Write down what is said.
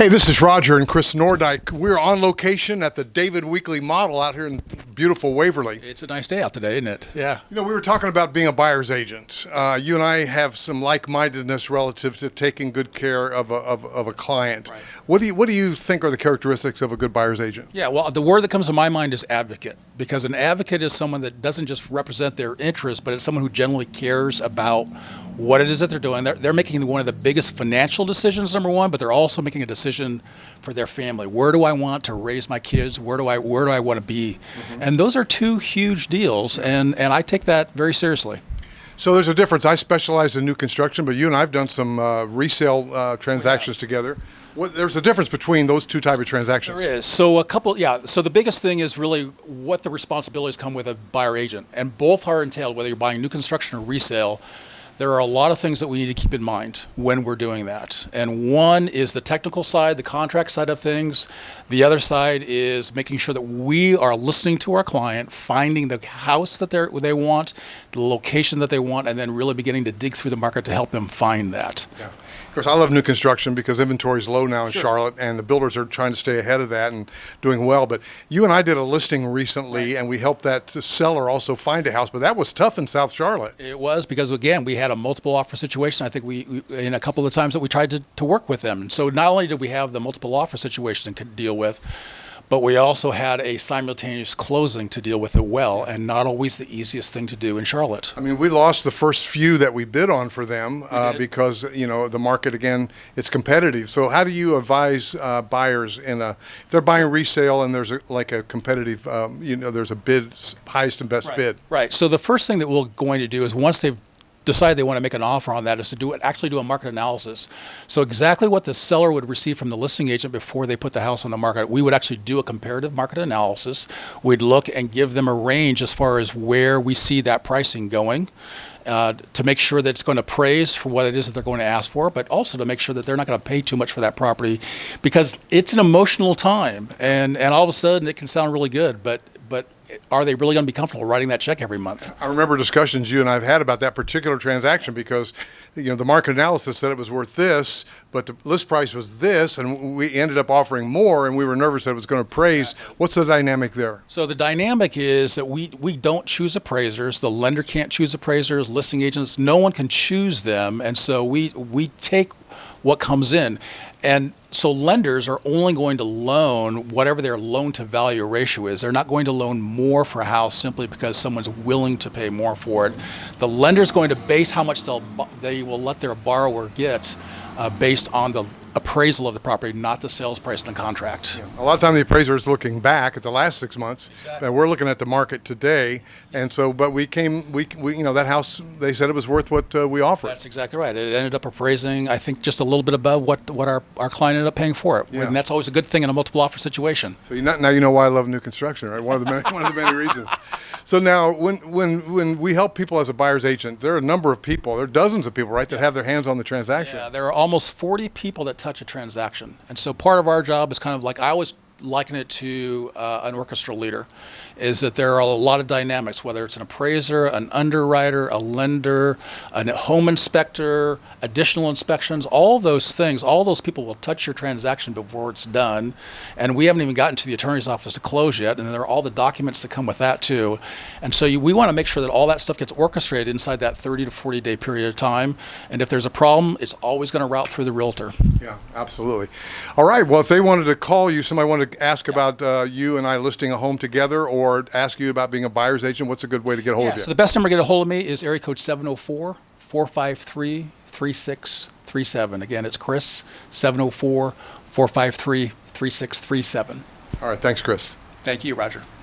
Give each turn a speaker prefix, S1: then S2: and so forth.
S1: Hey, this is Roger and Chris Nordyke. We're on location at the David Weekly Model out here in beautiful Waverly.
S2: It's a nice day out today, isn't it? Yeah.
S1: You know, we were talking about being a buyer's agent. You and I have some like-mindedness relative to taking good care of a client.
S2: Right.
S1: What do you think are the characteristics of a good buyer's agent?
S2: Yeah, well, the word that comes to my mind is advocate, because an advocate is someone that doesn't just represent their interests, but it's someone who generally cares about what it is that they're doing. They're making one of the biggest financial decisions, number one, but they're also making a decision for their family. Where do I want to raise my kids? Where do I want to be? Mm-hmm. And those are two huge deals, and I take that very seriously.
S1: So there's a difference. I specialized in new construction, but you and I have done some resale transactions together. There's a difference between those two type of transactions.
S2: There is. So So the biggest thing is really what the responsibilities come with a buyer agent, and both are entailed, whether you're buying new construction or resale. There are a lot of things that we need to keep in mind when we're doing that. And one is the technical side, the contract side of things. The other side is making sure that we are listening to our client, finding the house that they want, the location that they want, and then really beginning to dig through the market to help them find that.
S1: Yeah. Of course, I love new construction because inventory is low now in
S2: Sure.
S1: Charlotte, and the builders are trying to stay ahead of that and doing well. But you and I did a listing recently, and we helped that seller also find a house. But that was tough in South Charlotte.
S2: It was because, again, we had a multiple offer situation. I think we in a couple of times that we tried to work with them. And so not only did we have the multiple offer situation to deal with, but we also had a simultaneous closing to deal with as well, and not always the easiest thing to do in Charlotte.
S1: I mean, we lost the first few that we bid on for them because, you know, the market, again, it's competitive. So how do you advise buyers if they're buying resale and there's a competitive, there's a bid, highest and best bid?
S2: Right. So the first thing that we're going to do is once they've decide they want to make an offer on that is to actually do a market analysis. So exactly what the seller would receive from the listing agent before they put the house on the market, we would actually do a comparative market analysis. We'd look and give them a range as far as where we see that pricing going. To make sure that it's going to appraise for what it is that they're going to ask for, but also to make sure that they're not going to pay too much for that property, because it's an emotional time, and all of a sudden it can sound really good, but are they really going to be comfortable writing that check every month?
S1: I remember discussions you and I have had about that particular transaction because, you know, the market analysis said it was worth this, but the list price was this, and we ended up offering more, and we were nervous that it was going to appraise. What's the dynamic there?
S2: So the dynamic is that we don't choose appraisers. The lender can't choose appraisers, listing agents. No one can choose them, and so we take what comes in. And so lenders are only going to loan whatever their loan to value ratio is. They're not going to loan more for a house simply because someone's willing to pay more for it. The lender's going to base how much they will let their borrower get based on the appraisal of the property, not the sales price in the contract.
S1: Yeah. A lot of time the appraiser is looking back at the last 6 months.
S2: Exactly.
S1: We're looking at the market today, and so, but we that house, they said it was worth what we offered.
S2: That's exactly right. It ended up appraising, I think, just a little bit above what our client ended up paying for it.
S1: Yeah.
S2: And that's always a good thing in a multiple offer situation.
S1: So now you know why I love new construction, right? One of the many reasons. So now, when we help people as a buyer's agent, there are a number of people, there are dozens of people, right, that have their hands on the transaction.
S2: Yeah, there are almost 40 people that touch a transaction. And so part of our job is kind of like, I always liken it to an orchestra leader, is that there are a lot of dynamics, whether it's an appraiser, an underwriter, a lender, a home inspector, additional inspections, all those things, all those people will touch your transaction before it's done. And we haven't even gotten to the attorney's office to close yet, and there are all the documents that come with that too. And so we want to make sure that all that stuff gets orchestrated inside that 30 to 40 day period of time. And if there's a problem, it's always going to route through the realtor.
S1: Yeah, absolutely. All right, well, if they wanted to call you, somebody wanted to ask about you and I listing a home together, or ask you about being a buyer's agent, what's a good way to get a hold of you?
S2: So the best number to get a hold of me is area code 704-453-3637. Again, it's Chris, 704-453-3637.
S1: All right, thanks, Chris.
S2: Thank you, Roger.